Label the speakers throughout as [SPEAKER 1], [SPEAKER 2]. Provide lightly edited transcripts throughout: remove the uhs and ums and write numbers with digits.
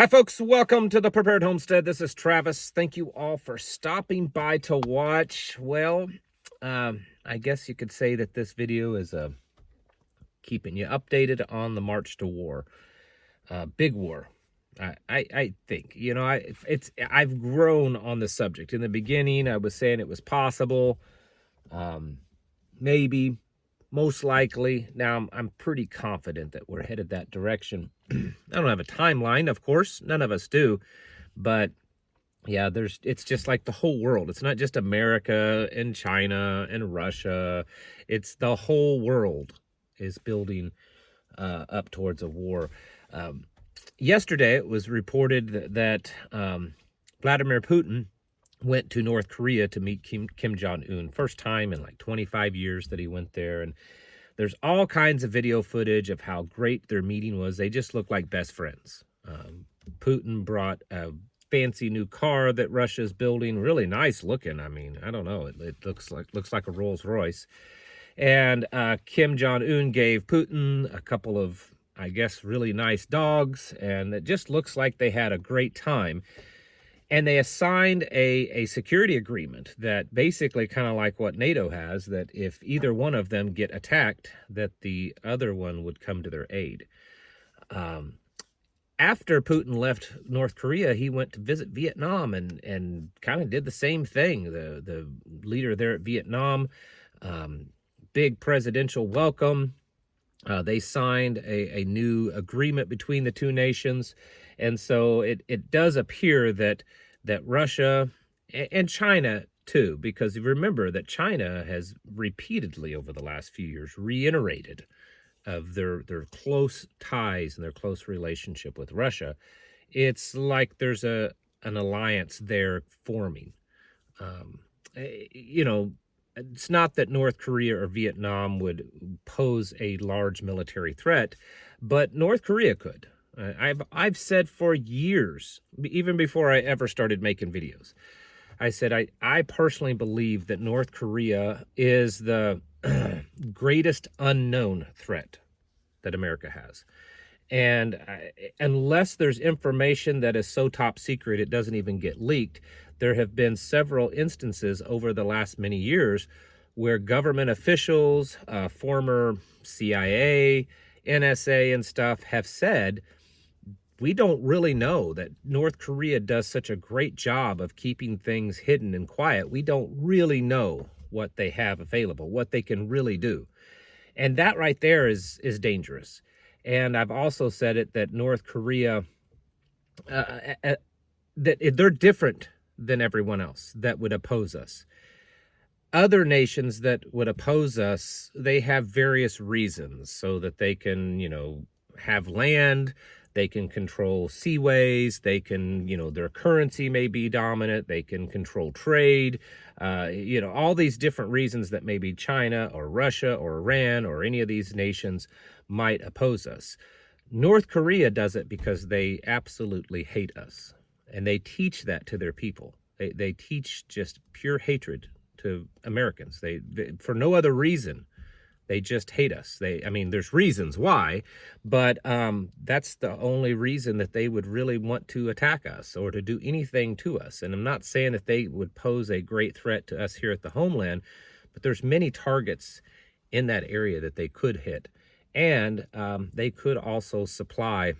[SPEAKER 1] Hi, folks. Welcome to the Prepared Homestead. This is Travis. Thank you all for stopping by to watch. Well, I guess you could say that this video is keeping you updated on the march to war, big war. I think I've grown on the subject. In the beginning, I was saying it was possible, maybe, most likely. Now I'm pretty confident that we're headed that direction. I don't have a timeline, of course, none of us do, but yeah, it's just like the whole world. It's not just America and China and Russia. It's the whole world is building up towards a war. Yesterday, it was reported that Vladimir Putin went to North Korea to meet Kim Jong-un. First time in like 25 years that he went there. And there's all kinds of video footage of how great their meeting was. They just look like best friends. Putin brought a fancy new car that Russia's building, really nice looking. I mean, I don't know, it looks like a Rolls Royce. And Kim Jong-un gave Putin a couple of, I guess, really nice dogs, and it just looks like they had a great time. And they assigned a security agreement that basically kind of like what NATO has, that if either one of them get attacked, that the other one would come to their aid. After Putin left North Korea, he went to visit Vietnam and kind of did the same thing. The leader there at Vietnam, big presidential welcome. They signed a new agreement between the two nations. And so it does appear that Russia and China too, because you remember that China has repeatedly over the last few years reiterated of their close ties and their close relationship with Russia. It's like there's an alliance there forming. It's not that North Korea or Vietnam would pose a large military threat, but North Korea could. I've said for years, even before I ever started making videos, I said I personally believe that North Korea is the greatest unknown threat that America has. And unless there's information that is so top secret it doesn't even get leaked, there have been several instances over the last many years where government officials, former CIA, NSA and stuff have said, we don't really know that North Korea does such a great job of keeping things hidden and quiet. We don't really know what they have available, what they can really do. And that right there is dangerous. And I've also said it that North Korea, that they're different than everyone else that would oppose us. Other nations that would oppose us, they have various reasons so that they can, have land, they can control seaways, they can, their currency may be dominant, they can control trade, all these different reasons that maybe China or Russia or Iran or any of these nations might oppose us. North Korea does it because they absolutely hate us, and they teach that to their people. They teach just pure hatred to Americans. They for no other reason. They just hate us. There's reasons why, but that's the only reason that they would really want to attack us or to do anything to us. And I'm not saying that they would pose a great threat to us here at the homeland, but there's many targets in that area that they could hit. And they could also supply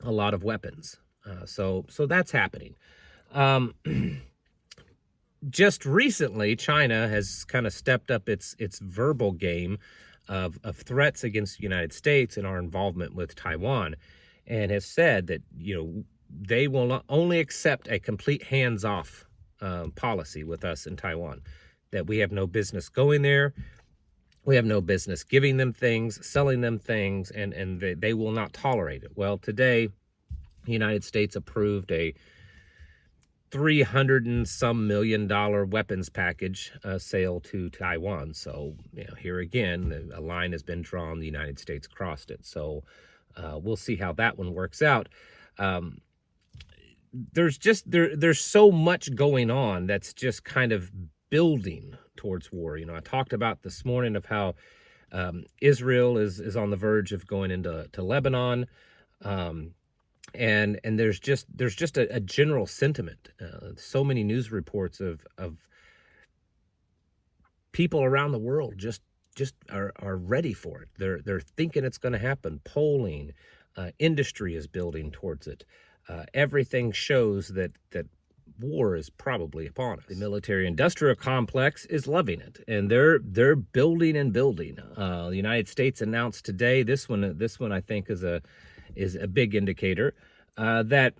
[SPEAKER 1] a lot of weapons. So that's happening. Just recently, China has kind of stepped up its verbal game of threats against the United States and our involvement with Taiwan, and has said that they will not only accept a complete hands-off policy with us in Taiwan, that we have no business going there, we have no business giving them things, selling them things, and they will not tolerate it. Well, today, the United States approved a $300 and some million weapons package sale to Taiwan. So, here again, a line has been drawn. The United States crossed it. So we'll see how that one works out. There's so much going on that's just kind of building towards war. I talked about this morning of how Israel is on the verge of going into Lebanon. And there's just a general sentiment. So many news reports of people around the world just are ready for it. They're thinking it's going to happen. Polling, industry is building towards it. Everything shows that war is probably upon us. The military-industrial complex is loving it, and they're building and building. The United States announced today. This one I think is a big indicator that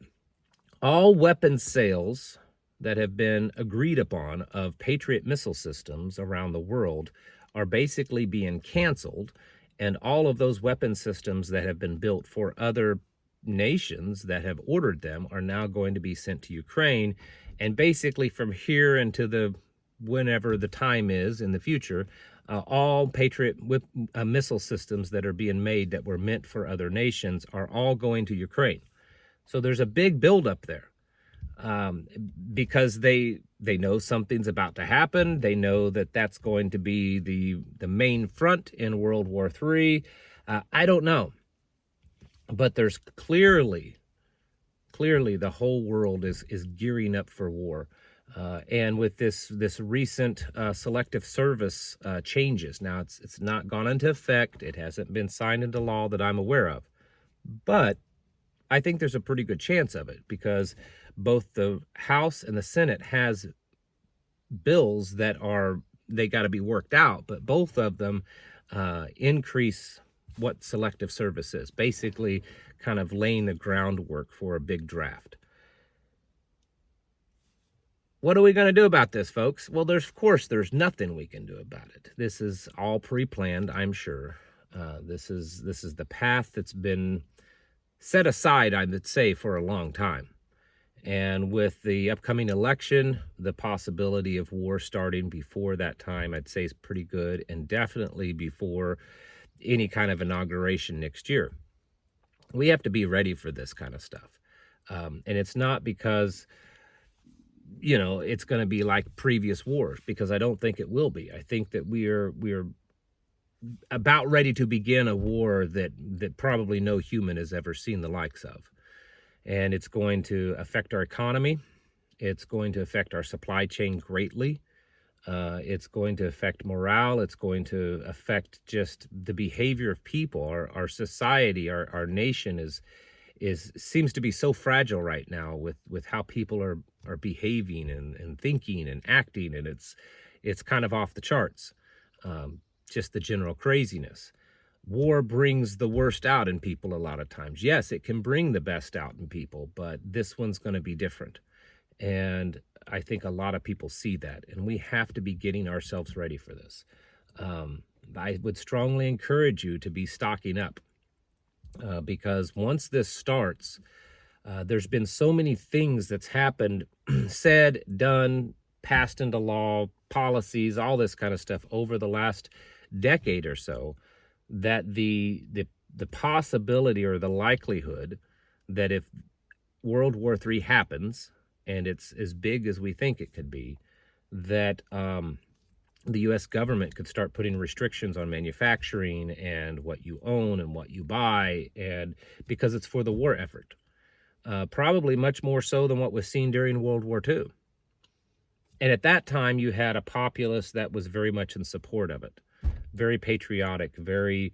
[SPEAKER 1] all weapons sales that have been agreed upon of Patriot missile systems around the world are basically being canceled, and all of those weapon systems that have been built for other nations that have ordered them are now going to be sent to Ukraine. And basically from here into the whenever the time is in the future, all Patriot missile systems that are being made that were meant for other nations are all going to Ukraine. So there's a big buildup there, because they know something's about to happen. They know that that's going to be the main front in World War III. I don't know, but there's clearly the whole world is gearing up for war. And with this recent selective service changes, now it's not gone into effect. It hasn't been signed into law that I'm aware of, but I think there's a pretty good chance of it, because both the House and the Senate has bills that they got to be worked out, but both of them increase what selective service is, basically kind of laying the groundwork for a big draft. What are we going to do about this, folks? Well, of course there's nothing we can do about it. This is all pre-planned, I'm sure. This is the path that's been set aside, I would say, for a long time. And with the upcoming election, the possibility of war starting before that time, I'd say, is pretty good, and definitely before any kind of inauguration next year. We have to be ready for this kind of stuff. And it's not because, it's going to be like previous wars, because I don't think it will be. I think that we're about ready to begin a war that probably no human has ever seen the likes of. And it's going to affect our economy. It's going to affect our supply chain greatly. It's going to affect morale. It's going to affect just the behavior of people. Our society, our nation seems to be so fragile right now with how people are behaving and thinking and acting, and it's kind of off the charts. Just the general craziness. War brings the worst out in people a lot of times. Yes, it can bring the best out in people, but this one's going to be different. And I think a lot of people see that, and we have to be getting ourselves ready for this. I would strongly encourage you to be stocking up, because once this starts, there's been so many things that's happened, said, done, passed into law, policies, all this kind of stuff over the last decade or so, that the possibility or the likelihood that if World War III happens, and it's as big as we think it could be, that the U.S. government could start putting restrictions on manufacturing and what you own and what you buy, and because it's for the war effort. Probably much more so than what was seen during World War II. And at that time, you had a populace that was very much in support of it. Very patriotic, very,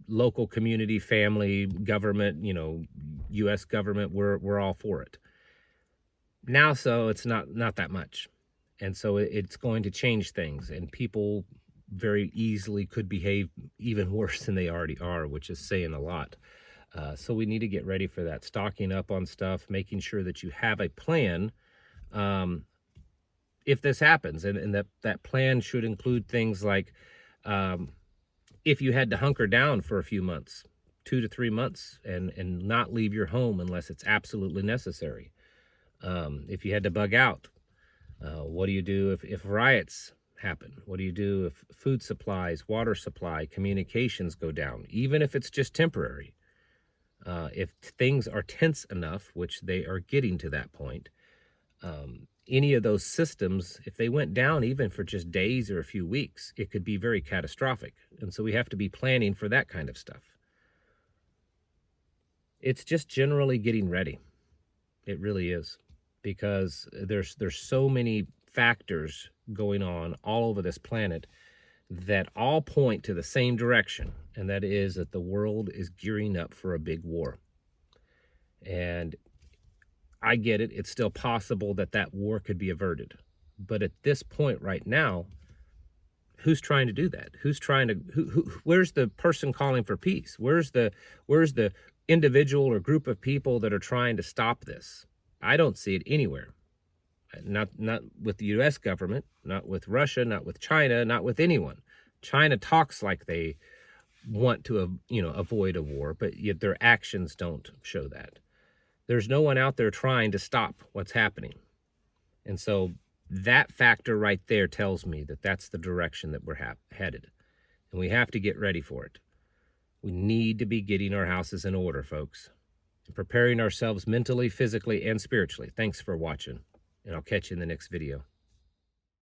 [SPEAKER 1] local community, family, government, U.S. government, we're all for it. Now, so it's not that much. And so it's going to change things, and people very easily could behave even worse than they already are, which is saying a lot. So we need to get ready for that, stocking up on stuff, making sure that you have a plan if this happens, and that plan should include things like if you had to hunker down for a few months, 2 to 3 months, and not leave your home unless it's absolutely necessary. If you had to bug out, what do you do if riots happen? What do you do if food supplies, water supply, communications go down, even if it's just temporary? If things are tense enough, which they are getting to that point, any of those systems, if they went down even for just days or a few weeks, it could be very catastrophic. And so we have to be planning for that kind of stuff. It's just generally getting ready. It really is, because there's so many factors going on all over this planet that all point to the same direction, and that is that the world is gearing up for a big war. And I get it. It's still possible that that war could be averted. But at this point right now, who's trying to do that? Who's trying to where's the person calling for peace? Where's the individual or group of people that are trying to stop this? I don't see it anywhere. Not with the US government, not with Russia, not with China, not with anyone. China talks like they want to, avoid a war, but yet their actions don't show that. There's no one out there trying to stop what's happening. And so that factor right there tells me that that's the direction that we're headed. And we have to get ready for it. We need to be getting our houses in order, folks, and preparing ourselves mentally, physically, and spiritually. Thanks for watching, and I'll catch you in the next video.